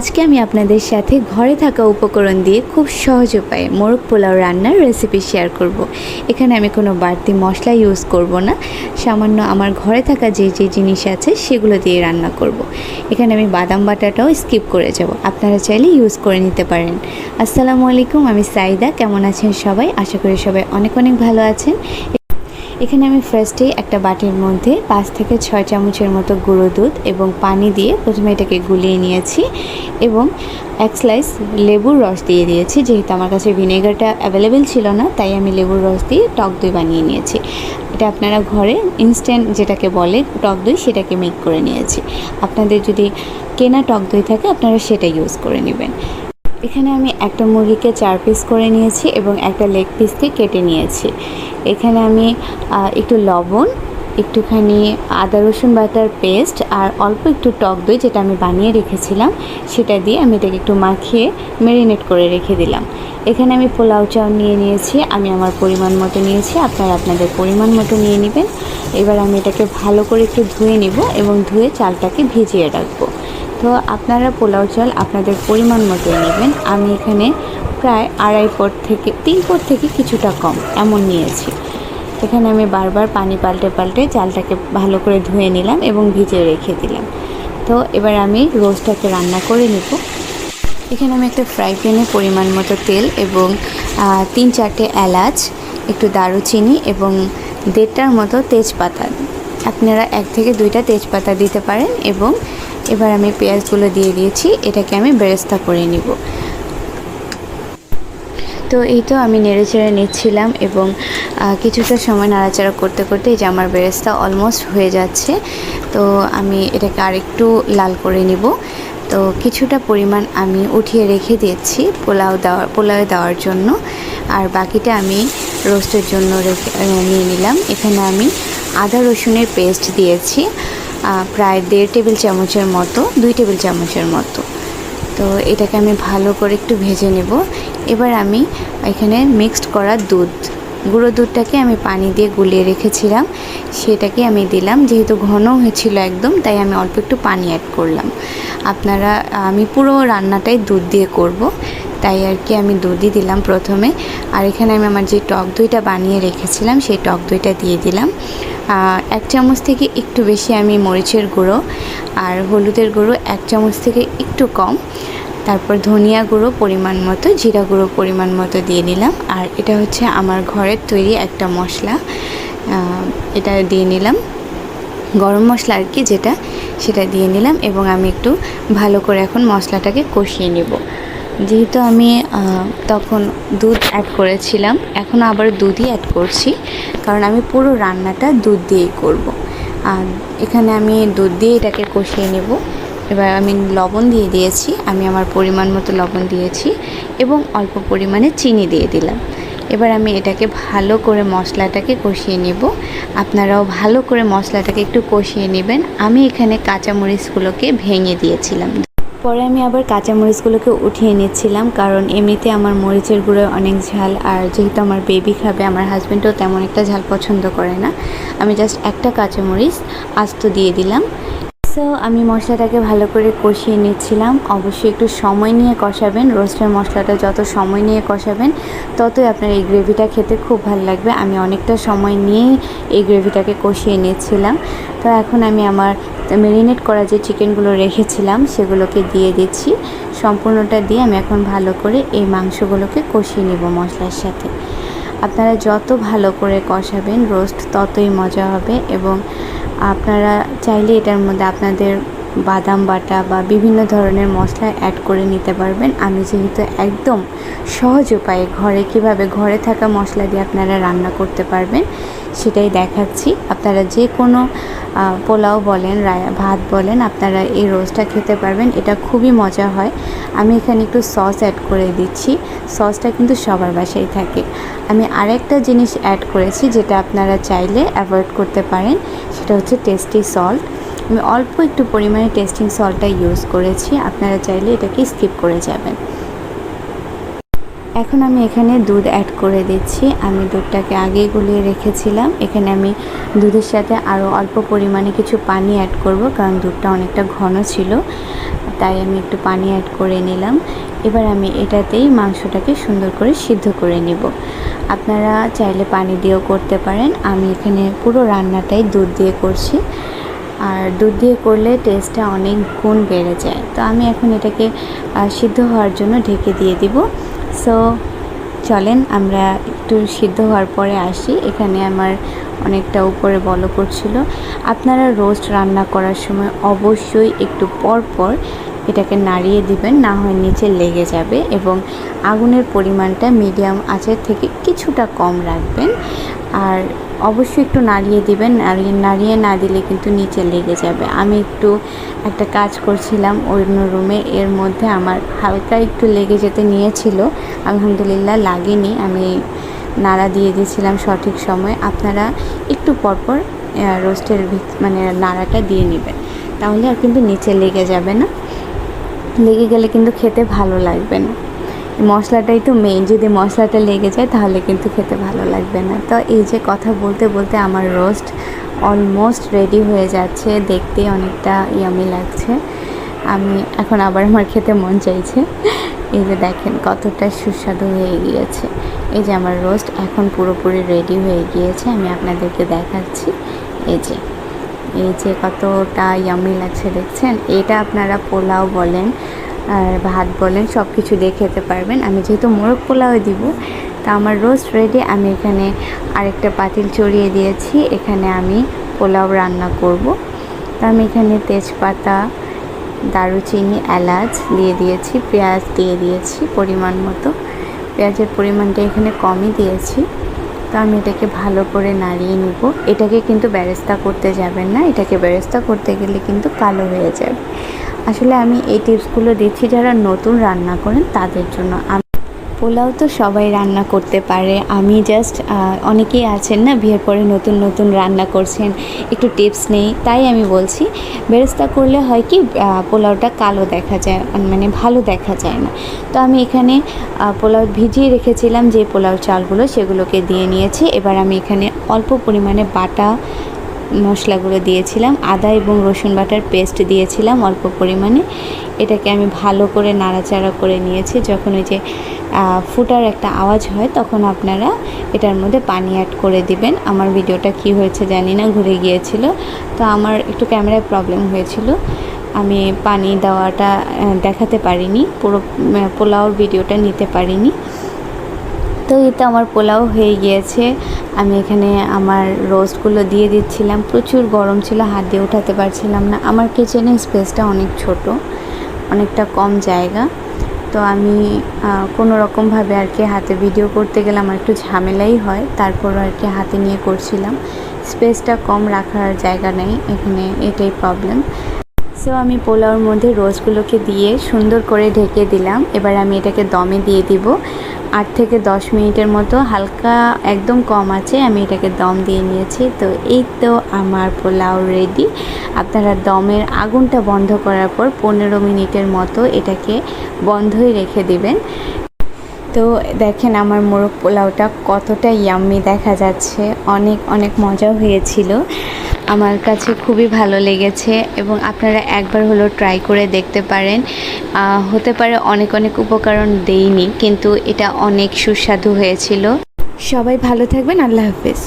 আজকে আমি আপনাদের সাথে ঘরে থাকা উপকরণ দিয়ে খুব সহজ উপায়ে মোরগ পোলাও রান্নার রেসিপি শেয়ার করব। এখানে আমি কোনো বাড়তি মশলা ইউজ করব না, সামান্য আমার ঘরে থাকা যে জিনিস আছে সেগুলো দিয়ে রান্না করব। এখানে আমি বাদাম বাটাটাও স্কিপ করে যাব, আপনারা চাইলে ইউজ করে নিতে পারেন। আসসালামু আলাইকুম, আমি সাইদা। কেমন আছেন সবাই? আশা করি সবাই অনেক অনেক ভালো আছেন। এখানে আমি ফার্স্টেই একটা বাটির মধ্যে 5 থেকে 6 চামচের মতো গুঁড়ো দুধ এবং পানি দিয়ে প্রথমে এটাকে গুলিয়ে নিয়েছি এবং এক স্লাইস লেবুর রস দিয়ে দিয়েছি। যেহেতু আমার কাছে ভিনেগারটা অ্যাভেলেবেল ছিল না, তাই আমি লেবুর রস দিয়ে টক দই বানিয়ে নিয়েছি। এটা আপনারা ঘরে ইনস্ট্যান্ট যেটাকে বলে টক দই, সেটাকে মেক করে নিয়েছি। আপনাদের যদি কেনা টক দই থাকে আপনারা সেটা ইউজ করে নেবেন। এখানে আমি একটা মুরগিকে 4 পিস করে নিয়েছি এবং একটা লেগ পিসকে কেটে নিয়েছি। এখানে আমি একটু লবণ, একটুখানি আদা রসুন বাটার পেস্ট আর অল্প একটু টক দই যেটা আমি বানিয়ে রেখেছিলাম সেটা দিয়ে আমি এটাকে একটু মাখিয়ে ম্যারিনেট করে রেখে দিলাম। এখানে আমি পোলাও চাল নিয়ে নিয়েছি, আমি আমার পরিমাণ মতো নিয়েছি, আপনারা আপনাদের পরিমাণ মতো নিয়ে নেবেন। এবার আমি এটাকে ভালো করে একটু ধুয়ে নিব এবং ধুয়ে চালটাকে ভিজিয়ে রাখবো। তো আপনারা পোলাও চাল আপনাদের পরিমাণ মতো নেবেন। আমি এখানে প্রায় 2.5 পট থেকে 3 পট থেকে কিছুটা কম এমন নিয়েছি। এখানে আমি বারবার পানি পাল্টে পাল্টে চালটাকে ভালো করে ধুয়ে নিলাম এবং ভিজিয়ে রেখে দিলাম। তো এবার আমি রোস্টটাকে রান্না করে নেব। এখানে আমি একটা ফ্রাই প্যানে পরিমাণ মতো তেল এবং 3-4টে এলাচ, একটু দারুচিনি এবং 1.5টার মতো তেজপাতা, আপনারা 1 থেকে 2টা তেজপাতা দিতে পারেন। এবং এবার আমি পেঁয়াজগুলো দিয়ে দিয়েছি, এটাকে আমি বেরেস্তা করে নিব। তো এই তো আমি নেড়ে চেড়ে নিচ্ছিলাম এবং কিছুটা সময় নাড়াচাড়া করতে করতে এই যে আমার বেরেস্তা অলমোস্ট হয়ে যাচ্ছে। তো আমি এটাকে আরেকটু লাল করে নিব। তো কিছুটা পরিমাণ আমি উঠিয়ে রেখে দিয়েছি পোলাওয়ে দেওয়ার জন্য, আর বাকিটা আমি রোস্টের জন্য নিয়ে নিলাম। এখানে আমি আদা রসুনের পেস্ট দিয়েছি প্রায় 1.5 টেবিল চামচের মতো, 2 টেবিল চামচের মতো। তো এটাকে আমি ভালো করে একটু ভেজে নেব। এবার আমি এখানে মিক্সড করা গুঁড়ো দুধটাকে আমি পানি দিয়ে গুলিয়ে রেখেছিলাম, সেটাকে আমি দিলাম। যেহেতু ঘন হয়েছিল একদম, তাই আমি অল্প একটু পানি অ্যাড করলাম। আমি পুরো রান্নাটাই দুধ দিয়ে করব, তাই আর কি আমি দুধই দিলাম প্রথমে। আর এখানে আমি আমার যে টক দইটা বানিয়ে রেখেছিলাম সেই টক দইটা দিয়ে দিলাম। 1 চামচ থেকে একটু বেশি আমি মরিচের গুঁড়ো আর হলুদের গুঁড়ো 1 চামচ থেকে একটু কম, তারপর ধনিয়া গুঁড়ো পরিমাণ মতো, জিরা গুঁড়ো পরিমাণ মতো দিয়ে নিলাম। আর এটা হচ্ছে আমার ঘরের তৈরি একটা মশলা, এটা দিয়ে নিলাম, গরম মশলা আর কি যেটা, সেটা দিয়ে নিলাম এবং আমি একটু ভালো করে এখন মশলাটাকে কষিয়ে নেব। যেহেতু আমি তখন দুধ অ্যাড করেছিলাম, এখন আবার দুধই অ্যাড করছি, কারণ আমি পুরো রান্নাটা দুধ দিয়েই করব। আর এখানে আমি দুধ দিয়ে এটাকে কষিয়ে নেব। এবার আমি লবণ দিয়ে দিয়েছি, আমি আমার পরিমাণ মতো লবণ দিয়েছি এবং অল্প পরিমাণে চিনি দিয়ে দিলাম। এবার আমি এটাকে ভালো করে মশলাটাকে কষিয়ে নেব। আপনারাও ভালো করে মশলাটাকে একটু কষিয়ে নেবেন। আমি এখানে কাঁচামরিচগুলোকে ভেঙে দিয়েছিলাম, পরে আমি আবার কাঁচামরিচগুলোকে উঠিয়ে নিচ্ছিলাম, কারণ এমনিতে আমার মরিচের গুঁড়ো অনেক ঝাল, আর যেহেতু আমার বেবি খাবে, আমার হাজব্যান্ডও তেমন একটা ঝাল পছন্দ করে না, আমি জাস্ট একটা কাঁচামরিচ আস্ত দিয়ে দিলাম। সো আমি মশলাটাকে ভালো করে কষিয়ে নিচ্ছিলাম। অবশ্যই একটু সময় নিয়ে কষাবেন, রোস্টের মশলাটা যত সময় নিয়ে কষাবেন ততই আপনার এই গ্রেভিটা খেতে খুব ভালো লাগবে। আমি অনেকটা সময় নিয়েই এই গ্রেভিটাকে কষিয়ে নিচ্ছিলাম। তো এখন আমি আমার ম্যারিনেট করা যে চিকেনগুলো রেখেছিলাম সেগুলোকে দিয়ে দিচ্ছি। সম্পূর্ণটা দিয়ে আমি এখন ভালো করে এই মাংসগুলোকে কষিয়ে নেব মশলার সাথে। আপনারা যত ভালো করে কষাবেন রোস্ট ততই মজা হবে। এবং আপনারা চাইলে এটার মধ্যে আপনাদের বাদাম বাটা বা বিভিন্ন ধরনের মশলা অ্যাড করে নিতে পারবেন। আমি যেহেতু একদম সহজ উপায়ে ঘরে থাকা মশলা দিয়ে আপনারা রান্না করতে পারবেন সেটাই দেখাচ্ছি। আপনারা যে কোনো পোলাও বলেন, ভাত বলেন, আপনারা এই রোস্টটা খেতে পারবেন। এটা খুবই মজা হয়। আমি এখানে একটু সস অ্যাড করে দিচ্ছি, সসটা কিন্তু সবার বাসায় থাকে। আমি আরেকটা জিনিস অ্যাড করেছি যেটা আপনারা চাইলে অ্যাভয়েড করতে পারেন, সেটা হচ্ছে টেস্টি সল্ট। আমি অল্প একটু পরিমাণে টেস্টিং সল্টটা ইউজ করেছি, আপনারা চাইলে এটাকে স্কিপ করে যাবেন। এখন আমি এখানে দুধ অ্যাড করে দিচ্ছি। আমি দুধটাকে আগেই গুলিয়ে রেখেছিলাম। এখানে আমি দুধের সাথে আরও অল্প পরিমাণে কিছু পানি অ্যাড করব, কারণ দুধটা অনেকটা ঘন ছিল, তাই আমি একটু পানি অ্যাড করে নিলাম। এবার আমি এটাতেই মাংসটাকে সুন্দর করে সিদ্ধ করে নিব। আপনারা চাইলে পানি দিয়েও করতে পারেন। আমি এখানে পুরো রান্নাটাই দুধ দিয়ে করছি, আর দুধ দিয়ে করলে টেস্টটা অনেক গুণ বেড়ে যায়। তো আমি এখন এটাকে সিদ্ধ হওয়ার জন্য ঢেকে দিয়ে দিব। সো চলেন আমরা একটু সিদ্ধ হওয়ার পরে আসি। এখানে আমার অনেকটা উপরে বলক করছিল। আপনারা রোস্ট রান্না করার সময় অবশ্যই একটু পর পর এটাকে নাড়িয়ে দিবেন, না হয় নিচে লেগে যাবে, এবং আগুনের পরিমাণটা মিডিয়াম আঁচের থেকে কিছুটা কম রাখবেন। আর অবশ্যই একটু নাড়িয়ে দিবেন, নাড়িয়ে না দিলে কিন্তু নিচে লেগে যাবে। আমি একটু একটা কাজ করছিলাম অন্য রুমে, এর মধ্যে আমার হালকা একটু লেগে যেতে নিয়েছিল, আলহামদুলিল্লাহ লাগেনি। আমি নাড়া দিয়ে দিয়েছিলাম সঠিক সময়। আপনারা একটু পরপর রোস্টের মানে নাড়াটা দিয়ে নেবেন, তাহলে আর কিন্তু নিচে লেগে যাবে না। লেগে গেলে কিন্তু খেতে ভালো লাগবে না। মশলাটাই তো মেইন, যদি মশলাটা লেগে যায় তাহলে কিন্তু খেতে ভালো লাগবে না। তো এই যে কথা বলতে বলতে আমার রোস্ট অলমোস্ট রেডি হয়ে যাচ্ছে, দেখতে অনেকটা ইয়ামি লাগছে। আমি এখন আবার আমার খেতে মন চাইছে। এই যে দেখেন কতটা সুস্বাদু হয়ে গিয়েছে। এই যে আমার রোস্ট এখন পুরোপুরি রেডি হয়ে গিয়েছে, আমি আপনাদেরকে দেখাচ্ছি। এই যে কতটা ইয়ামি লাগছে দেখছেন। এটা আপনারা পোলাও বলেন আর ভাত বলেন সব কিছু দিয়ে খেতে পারবেন। আমি যেহেতু মোরগ পোলাও দিব, তা আমার রোস্ট রেডি। আমি এখানে আরেকটা পাতিল চড়িয়ে দিয়েছি, এখানে আমি পোলাও রান্না করব। তা আমি এখানে তেজপাতা, দারুচিনি, এলাচ দিয়ে দিয়েছি, পেঁয়াজ দিয়ে দিয়েছি পরিমাণ মতো। পেঁয়াজের পরিমাণটা এখানে কমই দিয়েছি। তো আমি এটাকে ভালো করে নাড়িয়ে নিব। এটাকে কিন্তু বেরেস্তা করতে যাবেন না, এটাকে বেরেস্তা করতে গেলে কিন্তু কালো হয়ে যাবে। আসলে আমি এই টিপসগুলো দিচ্ছি যারা নতুন রান্না করেন তাদের জন্য। পোলাও তো সবাই রান্না করতে পারে, আমি জাস্ট অনেকেই আছেন না বিয়ের পরে নতুন নতুন রান্না করছেন, একটু টিপস নেই, তাই আমি বলছি। বেরেস্তা করলে হয় কি পোলাওটা কালো দেখা যায়, মানে ভালো দেখা যায় না। তো আমি এখানে পোলাও ভিজিয়ে রেখেছিলাম যে পোলাও চালগুলো, সেগুলোকে দিয়ে নিয়েছি। এবার আমি এখানে অল্প পরিমাণে বাটা মশলাগুলো দিয়েছিলাম, আদা এবং রসুন বাটার পেস্ট দিয়েছিলাম অল্প পরিমাণে। এটাকে আমি ভালো করে নাড়াচাড়া করে নিয়েছি। যখন ওই যে ফুটার একটা আওয়াজ হয় তখন আপনারা এটার মধ্যে পানি অ্যাড করে দিবেন। আমার ভিডিওটা কি হয়েছে জানি না, ঘুরে গিয়েছিল, তো আমার একটু ক্যামেরায় প্রবলেম হয়েছিল, আমি পানি দেওয়াটা দেখাতে পারিনি, পুরো পোলাওর ভিডিওটা নিতে পারিনি। তো এটা আমার পোলাও হয়ে গিয়েছে। আমি এখানে আমার রোস্টগুলো দিয়ে দিচ্ছিলাম। প্রচুর গরম ছিল, হাত দিয়ে উঠাতে পারছিলাম না। আমার কিচেনের স্পেসটা অনেক ছোট, অনেকটা কম জায়গা, তো আমি কোনো রকমভাবে আর কি হাতে ভিডিও করতে গেলে আমার একটু ঝামেলাই হয়, তারপরও আর কি হাতে নিয়ে করছিলাম। স্পেসটা কম, রাখার জায়গা নেই এখানে, এটাই প্রবলেম। সো আমি পোলাওর মধ্যে রোস্টগুলোকে দিয়ে সুন্দর করে ঢেকে দিলাম। এবার আমি এটাকে দমে দিয়ে দিব 8 থেকে 10 মিনিটের মতো, হালকা একদম কম আছে আমি এটাকে দম দিয়ে নিয়েছি। তো এই তো আমার পোলাও রেডি। আপনারা দমের আগুনটা বন্ধ করার পর 15 মিনিটের মতো এটাকে বন্ধই রেখে দিবেন। তো দেখেন আমার মোরগ পোলাওটা কতটা ইয়াম্মি দেখা যাচ্ছে, অনেক অনেক মজা হয়েছিল, আমার কাছে খুবই ভালো লেগেছে। এবং আপনারা একবার হলো ট্রাই করে দেখতে পারেন। হতে পারে অনেক অনেক উপকরণ দেইনি, কিন্তু এটা অনেক সুস্বাদু হয়েছিল। সবাই ভালো থাকবেন, আল্লাহ হাফেজ।